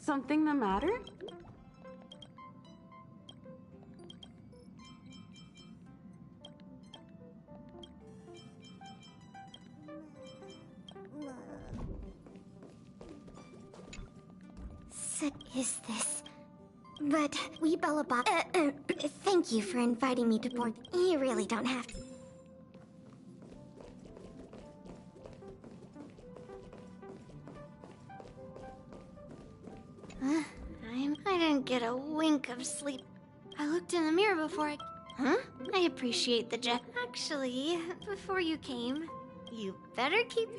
something the matter? What is this? But we Bellabop. Thank you for inviting me to board. You really don't have to. I didn't get a wink of sleep. I looked in the mirror before I... Huh? I appreciate the jet. Actually, before you came, you better keep...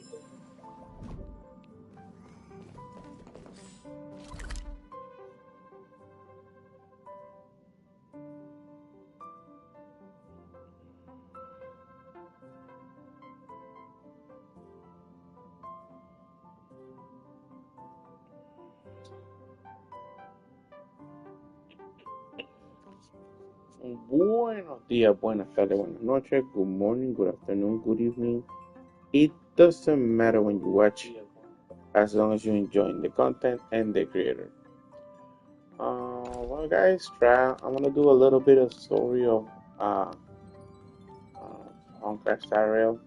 Buenos días, buenas tardes, buenas noches, good morning, good afternoon, good evening. It doesn't matter when you watch, as long as you're enjoying the content and the creator. Well, guys, I'm gonna do a little bit of story of Honkai Star Rail.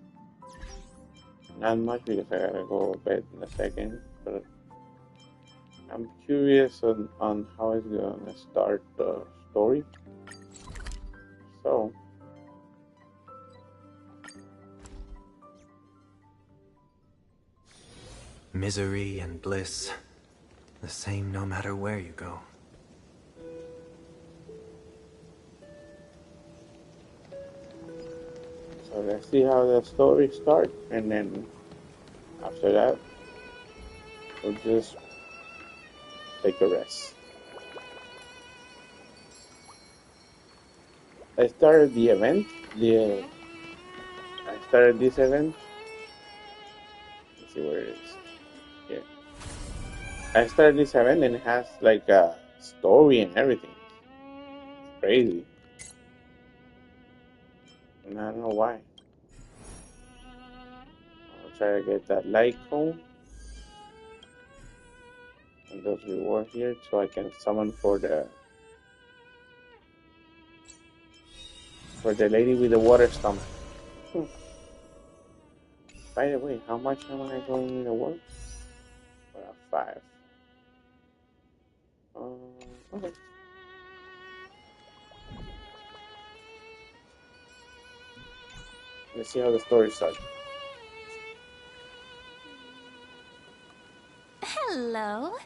Not much because I gotta go to bed in a second, but I'm curious on how it's gonna start the story. So, misery and bliss, the same no matter where you go. So let's see how the story starts, and then after that, we'll just take a rest. I started the event. I started this event. Let's see where it is. Here. I started this event and it has like a story and everything. It's crazy. And I don't know why. I'll try to get that light cone. And those rewards here so I can summon for the lady with the water stomach. By the way, how much am I going to work? 5. Okay. Let's see how the story starts. Hello.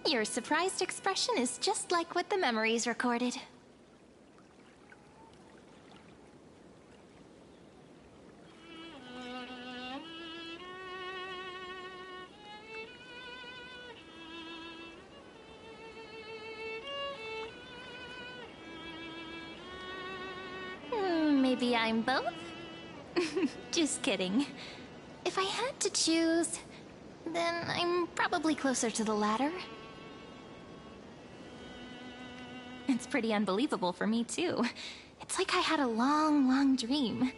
Your surprised expression is just like what the memories recorded. Maybe I'm both? Just kidding. If I had to choose, then I'm probably closer to the latter. It's pretty unbelievable for me, too. It's like I had a long, long dream.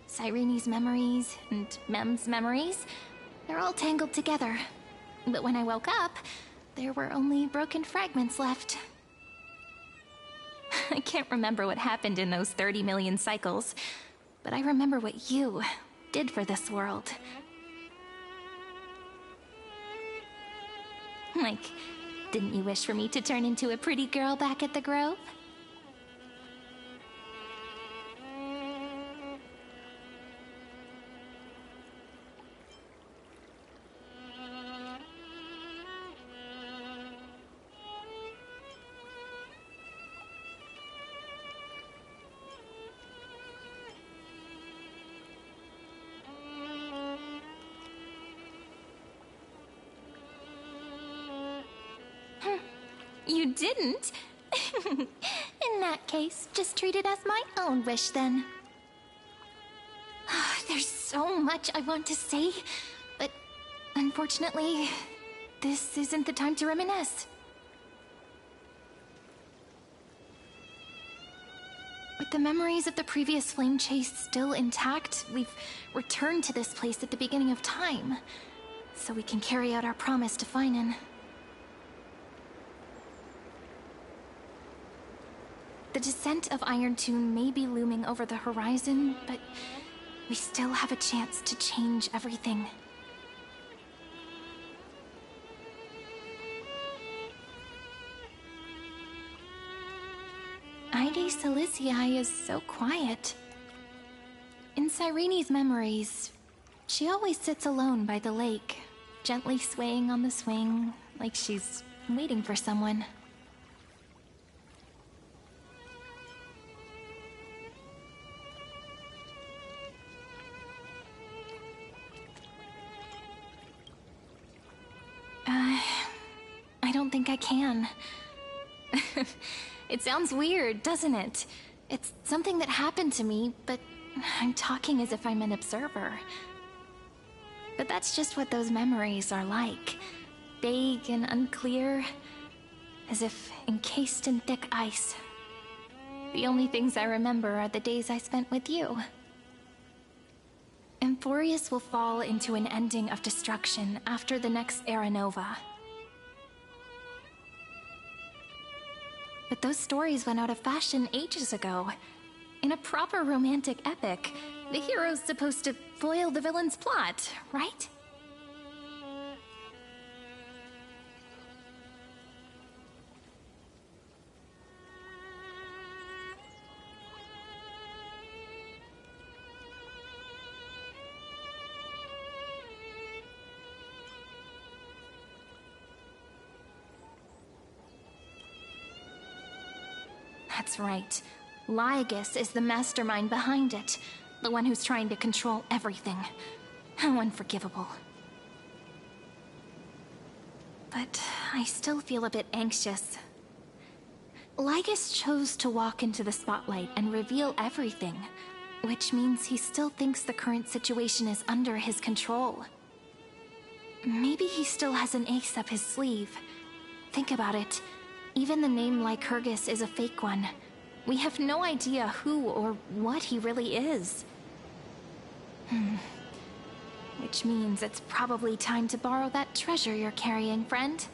Cyrene's memories and Mem's memories, they're all tangled together. But when I woke up, there were only broken fragments left. I can't remember what happened in those 30 million cycles, but I remember what you did for this world. Like, didn't you wish for me to turn into a pretty girl back at the Grove? You didn't? In that case, just treat it as my own wish then. There's so much I want to say, but unfortunately, this isn't the time to reminisce. With the memories of the previous flame chase still intact, we've returned to this place at the beginning of time, so we can carry out our promise to Finan. The descent of Iron Tune may be looming over the horizon, but we still have a chance to change everything. Ide Silicii is so quiet. In Cyrene's memories, she always sits alone by the lake, gently swaying on the swing, like she's waiting for someone. I don't think I can. It sounds weird, doesn't it? It's something that happened to me, but I'm talking as if I'm an observer. But that's just what those memories are like. Vague and unclear, as if encased in thick ice. The only things I remember are the days I spent with you. Emphorius will fall into an ending of destruction after the next Era Nova. But those stories went out of fashion ages ago. In a proper romantic epic, the hero's supposed to foil the villain's plot, right? That's right. Lygus is the mastermind behind it. The one who's trying to control everything. How unforgivable. But I still feel a bit anxious. Lygus chose to walk into the spotlight and reveal everything, which means he still thinks the current situation is under his control. Maybe he still has an ace up his sleeve. Think about it. Even the name Lycurgus is a fake one. We have no idea who or what he really is. Which means it's probably time to borrow that treasure you're carrying, friend.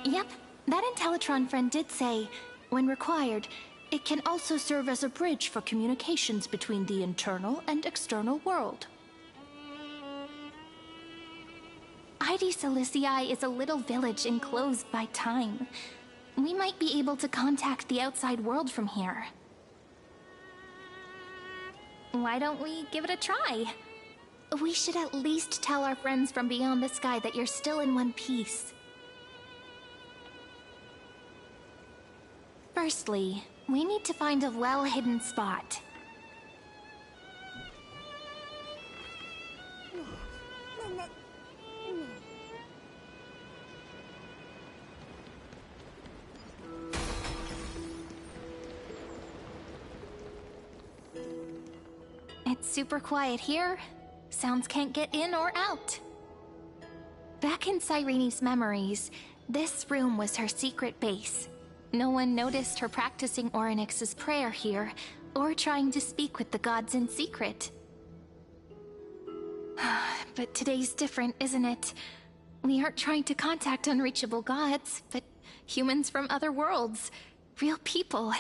Yep, that Intellitron friend did say, when required, it can also serve as a bridge for communications between the internal and external world. Ide Silicii is a little village enclosed by time. We might be able to contact the outside world from here. Why don't we give it a try? We should at least tell our friends from beyond the sky that you're still in one piece. Firstly, we need to find a well-hidden spot. It's super quiet here. Sounds can't get in or out. Back in Cyrene's memories, this room was her secret base. No one noticed her practicing Orynyx's prayer here, or trying to speak with the gods in secret. But today's different, isn't it? We aren't trying to contact unreachable gods, but humans from other worlds. Real people.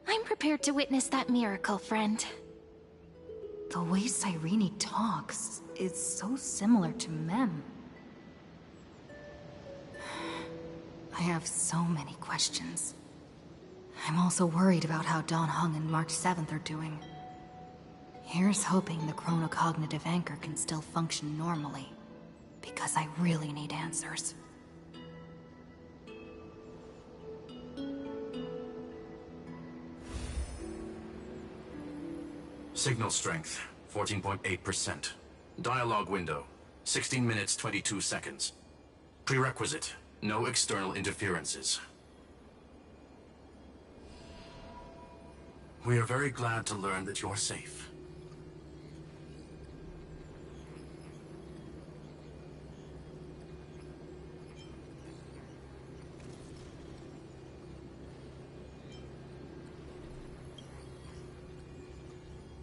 I'm prepared to witness that miracle, friend. The way Cyrene talks is so similar to Mem. I have so many questions. I'm also worried about how Dawn Hung and March 7th are doing. Here's hoping the chronocognitive anchor can still function normally. Because I really need answers. Signal strength, 14.8%. Dialogue window, 16 minutes 22 seconds. Prerequisite, no external interferences. We are very glad to learn that you're safe.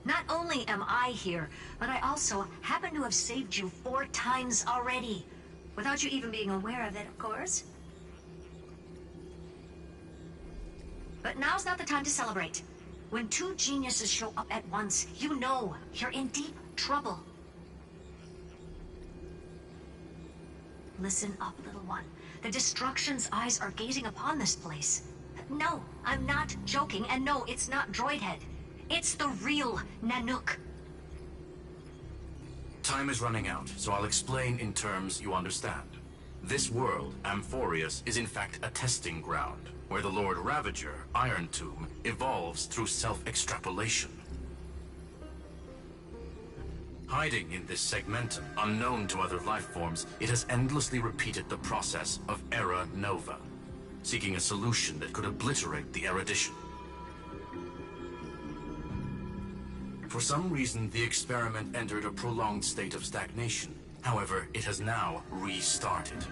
Not only am I here, but I also happen to have saved you 4 times already. Without you even being aware of it, of course. But now's not the time to celebrate. When 2 geniuses show up at once, you know you're in deep trouble. Listen up, little one. The Destruction's eyes are gazing upon this place. No, I'm not joking, and no, it's not Droidhead. It's the real Nanook. Time is running out, so I'll explain in terms you understand. This world, Amphorius, is in fact a testing ground, where the Lord Ravager, Iron Tomb, evolves through self-extrapolation. Hiding in this segmentum, unknown to other life forms, it has endlessly repeated the process of Era Nova, seeking a solution that could obliterate the erudition. For some reason, the experiment entered a prolonged state of stagnation. However, it has now restarted.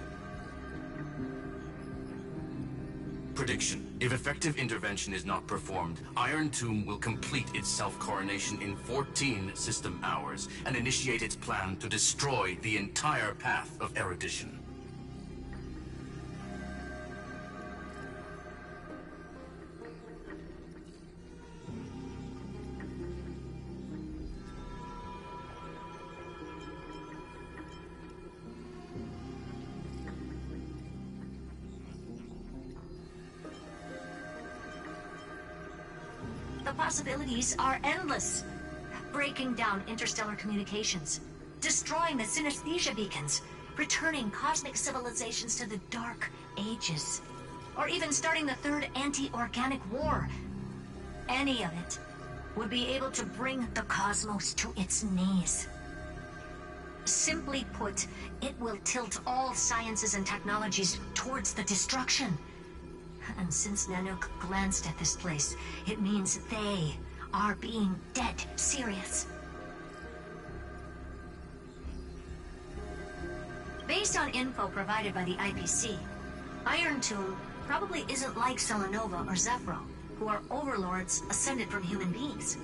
Prediction. If effective intervention is not performed, Iron Tomb will complete its self-coronation in 14 system hours and initiate its plan to destroy the entire path of erudition. The possibilities are endless. Breaking down interstellar communications, destroying the synesthesia beacons, returning cosmic civilizations to the Dark Ages, or even starting the third anti-organic war. Any of it would be able to bring the cosmos to its knees. Simply put, it will tilt all sciences and technologies towards the destruction. And since Nanook glanced at this place, it means they are being dead serious. Based on info provided by the IPC, Iron Tomb probably isn't like Selenova or Zephyro, who are overlords ascended from human beings.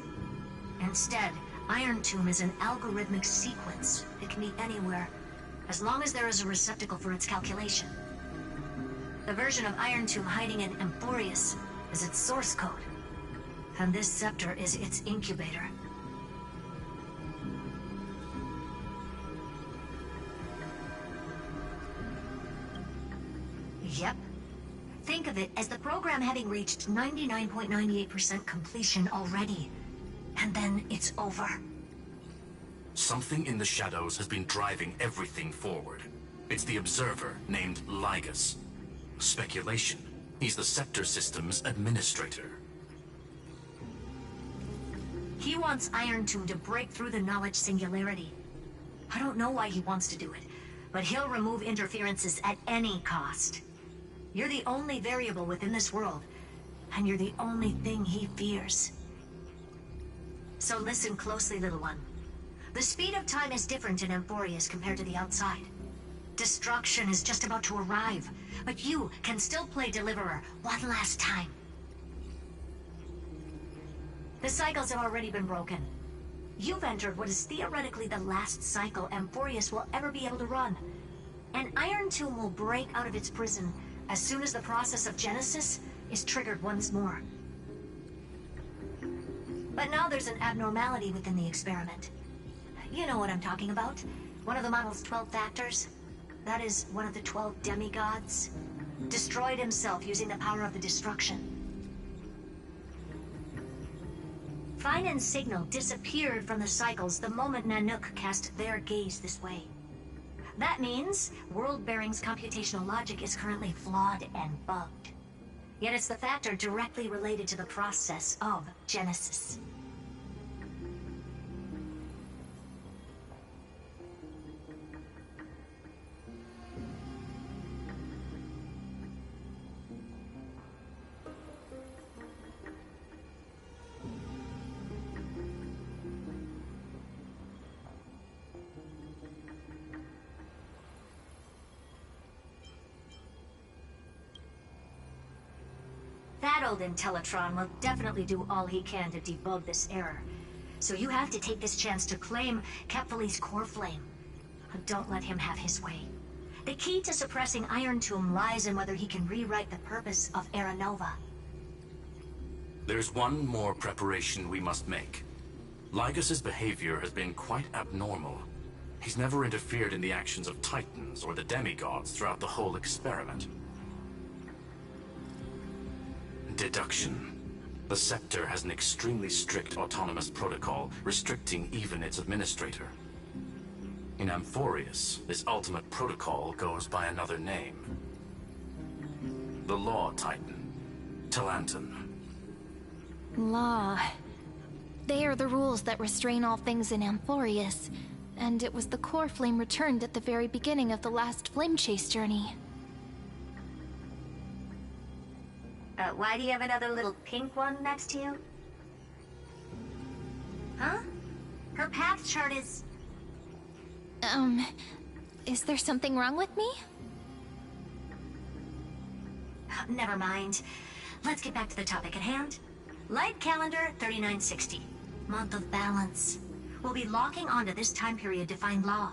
Instead, Iron Tomb is an algorithmic sequence. It can be anywhere, as long as there is a receptacle for its calculation. The version of Iron Tomb hiding in Amphorius is its source code, and this scepter is its incubator. Yep. Think of it as the program having reached 99.98% completion already, and then it's over. Something in the shadows has been driving everything forward. It's the Observer named Ligus. Speculation. He's the Scepter System's administrator. He wants Iron Tomb to break through the knowledge singularity. I don't know why he wants to do it, but he'll remove interferences at any cost. You're the only variable within this world, and you're the only thing he fears. So listen closely, little one. The speed of time is different in Amphorius compared to the outside. Destruction is just about to arrive, but you can still play Deliverer one last time. The cycles have already been broken. You've entered what is theoretically the last cycle Amphorius will ever be able to run. And Iron Tomb will break out of its prison as soon as the process of Genesis is triggered once more. But now there's an abnormality within the experiment. You know what I'm talking about. One of the model's 12 factors. That is one of the 12 demigods. Destroyed himself using the power of the destruction. Finen's signal disappeared from the cycles the moment Nanook cast their gaze this way. That means World Bearing's computational logic is currently flawed and bugged. Yet it's the factor directly related to the process of Genesis. That old Intellitron will definitely do all he can to debug this error. So you have to take this chance to claim Kepfali's core flame. Don't let him have his way. The key to suppressing Iron Tomb lies in whether he can rewrite the purpose of Era Nova. There's one more preparation we must make. Lygas's behavior has been quite abnormal. He's never interfered in the actions of Titans or the demigods throughout the whole experiment. Deduction. The Scepter has an extremely strict autonomous protocol, restricting even its administrator. In Amphorius, this ultimate protocol goes by another name. The Law Titan, Talanton. Law. They are the rules that restrain all things in Amphorius, and it was the core flame returned at the very beginning of the last flame chase journey. Why do you have another little pink one next to you? Huh? Her path chart is... Is there something wrong with me? Never mind. Let's get back to the topic at hand. Light calendar 3960. Month of balance. We'll be locking onto this time period to find Law.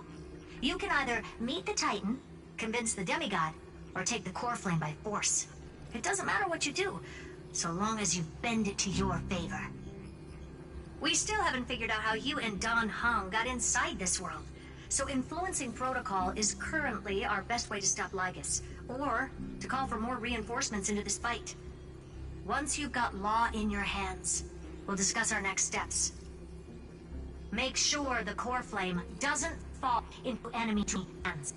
You can either meet the Titan, convince the demigod, or take the core flame by force. It doesn't matter what you do, so long as you bend it to your favor. We still haven't figured out how you and Don Hong got inside this world, so influencing protocol is currently our best way to stop Lygas, or to call for more reinforcements into this fight. Once you've got Law in your hands, we'll discuss our next steps. Make sure the core flame doesn't fall into enemy hands.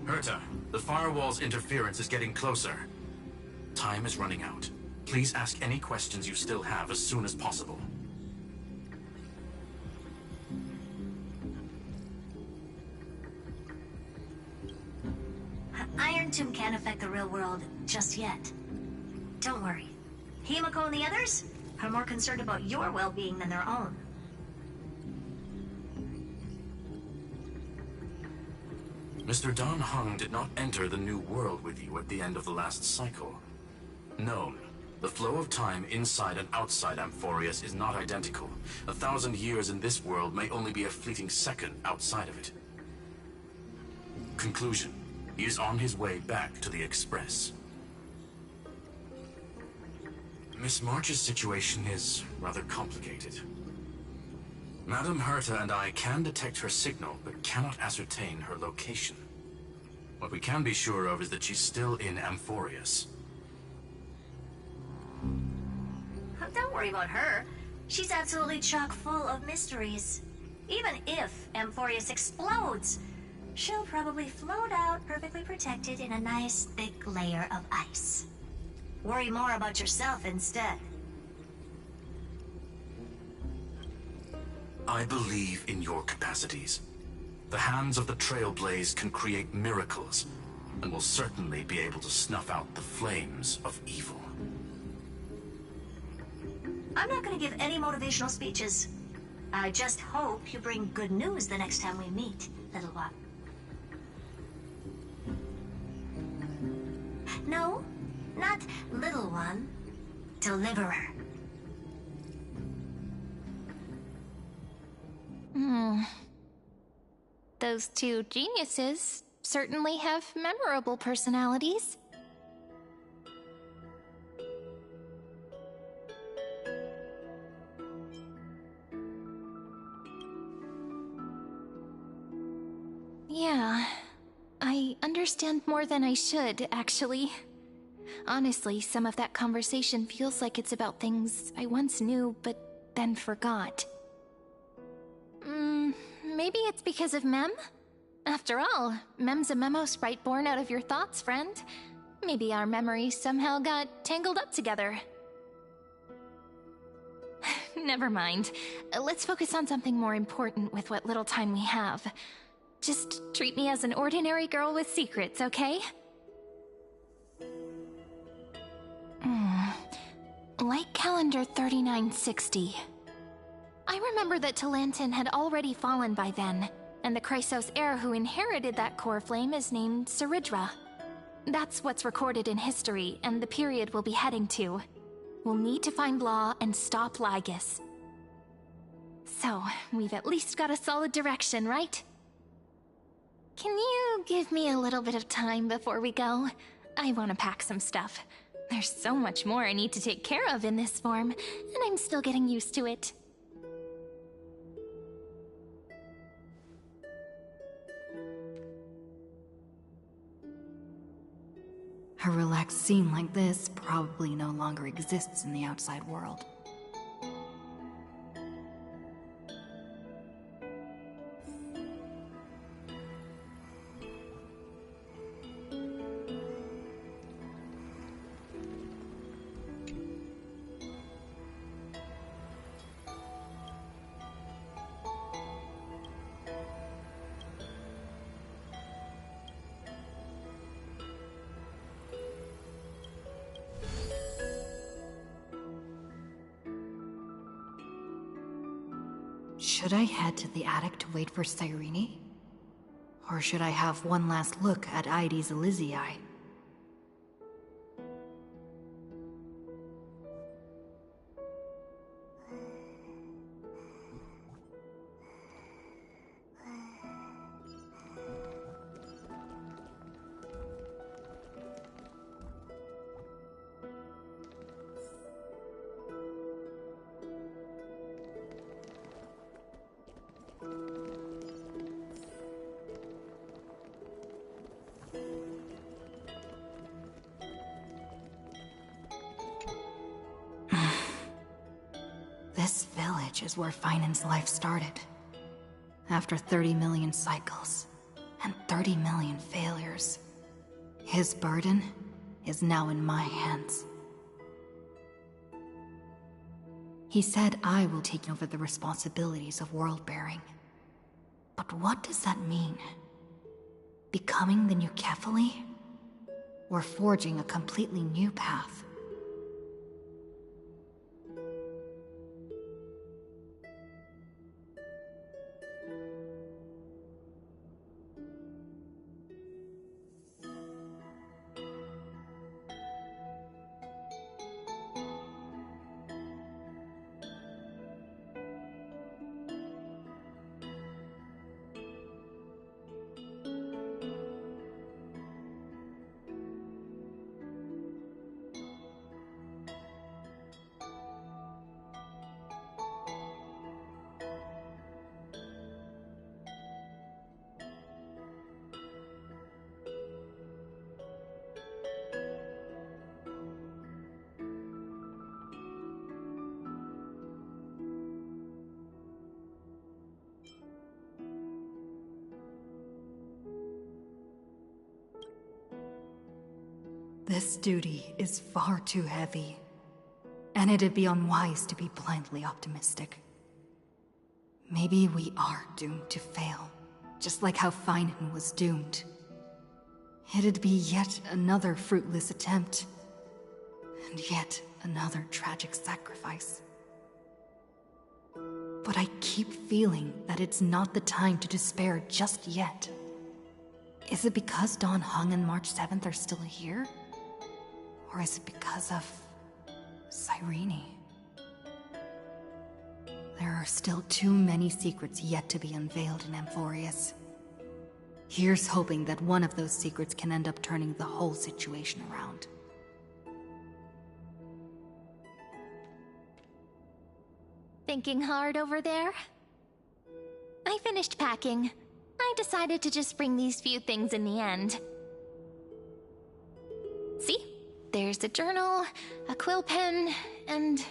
Herta, the firewall's interference is getting closer. Time is running out. Please ask any questions you still have as soon as possible. Iron Tomb can't affect the real world just yet. Don't worry. Himiko and the others are more concerned about your well-being than their own. Mr. Don Hung did not enter the new world with you at the end of the last cycle. No, the flow of time inside and outside Amphorius is not identical. 1,000 years in this world may only be a fleeting second outside of it. Conclusion. He is on his way back to the Express. Miss March's situation is rather complicated. Madame Herta and I can detect her signal, but cannot ascertain her location. What we can be sure of is that she's still in Amphorius. Don't worry about her. She's absolutely chock full of mysteries. Even if Amphorius explodes, she'll probably float out perfectly protected in a nice thick layer of ice. Worry more about yourself instead. I believe in your capacities. The hands of the Trailblaze can create miracles, and will certainly be able to snuff out the flames of evil. I'm not going to give any motivational speeches. I just hope you bring good news the next time we meet, little one. No, not little one. Deliverer. Those two geniuses certainly have memorable personalities. Yeah, I understand more than I should, actually. Honestly, some of that conversation feels like it's about things I once knew, but then forgot. Maybe it's because of Mem? After all, Mem's a memo sprite born out of your thoughts, friend. Maybe our memories somehow got tangled up together. Never mind. Let's focus on something more important with what little time we have. Just treat me as an ordinary girl with secrets, okay? Light calendar 3960. I remember that Talantin had already fallen by then, and the Chrysos heir who inherited that core flame is named Saridra. That's what's recorded in history, and the period we'll be heading to. We'll need to find Law and stop Lygus. So, we've at least got a solid direction, right? Can you give me a little bit of time before we go? I want to pack some stuff. There's so much more I need to take care of in this form, and I'm still getting used to it. A relaxed scene like this probably no longer exists in the outside world. Should I head to the attic to wait for Cyrene? Or should I have one last look at Ides Elysiae? This village is where Finan's life started. After 30 million cycles, and 30 million failures, his burden is now in my hands. He said I will take over the responsibilities of world-bearing. But what does that mean? Becoming the new Kefali? Or forging a completely new path? This duty is far too heavy, and it'd be unwise to be blindly optimistic. Maybe we are doomed to fail, just like how Finan was doomed. It'd be yet another fruitless attempt, and yet another tragic sacrifice. But I keep feeling that it's not the time to despair just yet. Is it because Dawn Hung and March 7th are still here? Or is it because of Cyrene? There are still too many secrets yet to be unveiled in Amphorius. Here's hoping that one of those secrets can end up turning the whole situation around. Thinking hard over there? I finished packing. I decided to just bring these few things in the end. See? There's a journal, a quill pen, and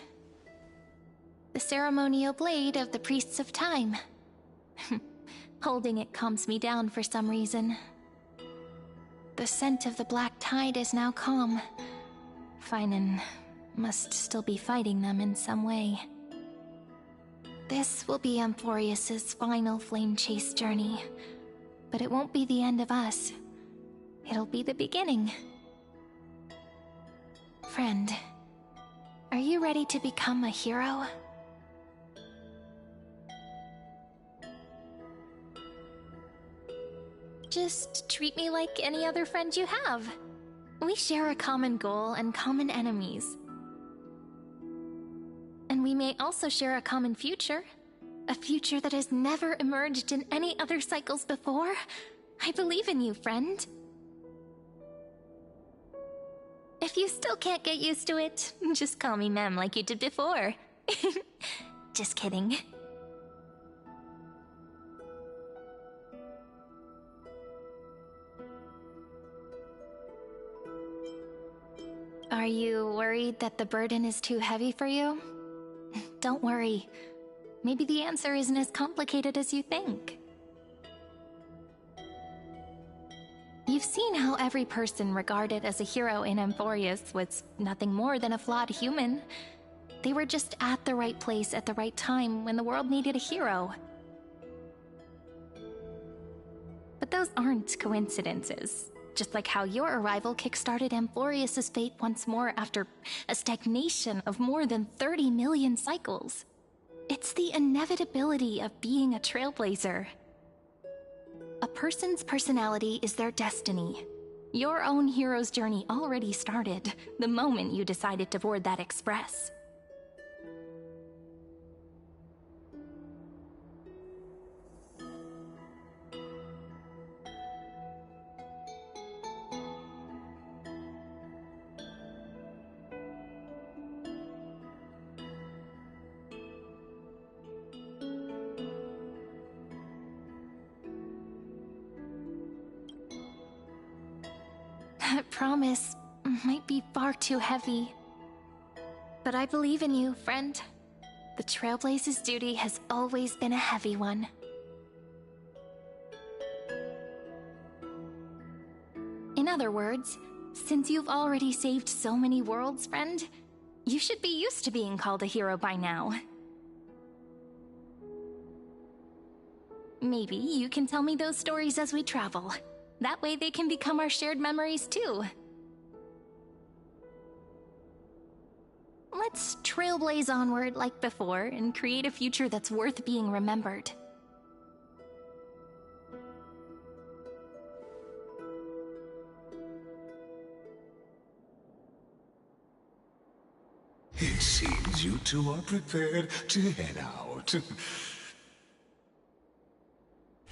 the ceremonial blade of the Priests of Time. Holding it calms me down for some reason. The scent of the black tide is now calm. Finan must still be fighting them in some way. This will be Amphorius's final flame chase journey. But it won't be the end of us. It'll be the beginning. Friend, are you ready to become a hero? Just treat me like any other friend you have. We share a common goal and common enemies. And we may also share a common future. A future that has never emerged in any other cycles before. I believe in you, friend. If you still can't get used to it, just call me Mem like you did before. Just kidding. Are you worried that the burden is too heavy for you? Don't worry. Maybe the answer isn't as complicated as you think. You've seen how every person regarded as a hero in Amphorius was nothing more than a flawed human. They were just at the right place at the right time when the world needed a hero. But those aren't coincidences. Just like how your arrival kickstarted Amphorius's fate once more after a stagnation of more than 30 million cycles. It's the inevitability of being a trailblazer. A person's personality is their destiny. Your own hero's journey already started the moment you decided to board that express. That promise might be far too heavy. But I believe in you, friend. The Trailblaze's duty has always been a heavy one. In other words, since you've already saved so many worlds, friend, you should be used to being called a hero by now. Maybe you can tell me those stories as we travel. That way they can become our shared memories too. Let's trailblaze onward like before and create a future that's worth being remembered. It seems you two are prepared to head out.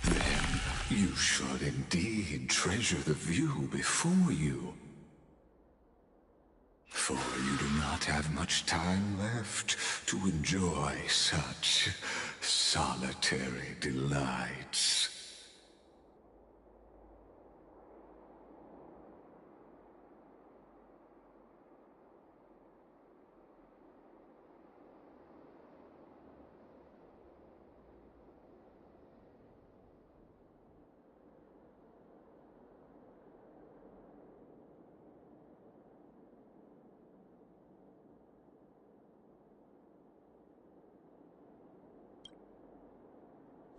Then you should indeed treasure the view before you. For you do not have much time left to enjoy such solitary delights.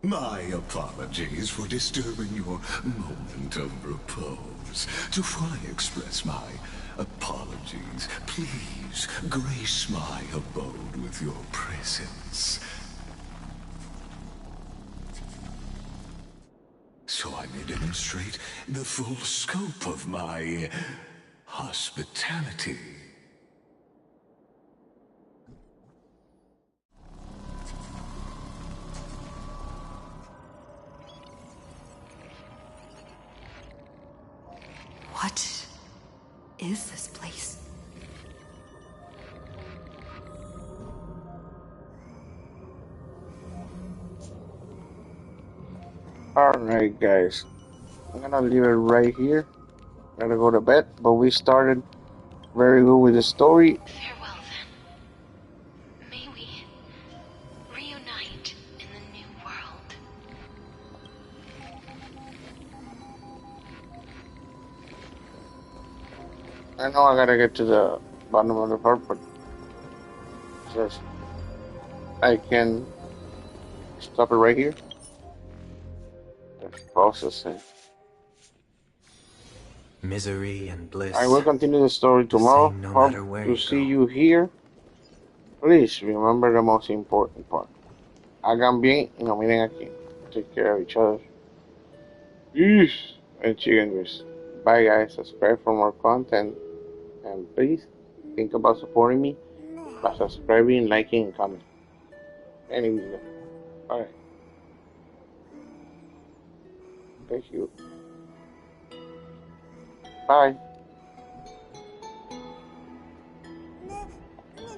My apologies for disturbing your moment of repose. To fully express my apologies, please grace my abode with your presence, so I may demonstrate the full scope of my hospitality. What is this place? Alright guys, I'm gonna leave it right here. Gotta go to bed, but we started very good with the story. Farewell, then. May we reunite in the new world. I know I gotta get to the bottom of the part, but just I can stop it right here. Just processing. Misery and bliss. I will continue the story The tomorrow. same no Hope matter where to you see go. you here. Please remember the most important part. Hagan bien y no miren aquí. Take care of each other. Peace and chicken grease. Bye guys. Subscribe for more content. And please think about supporting me by subscribing, liking, and commenting. Any video. Alright. Thank you. Bye.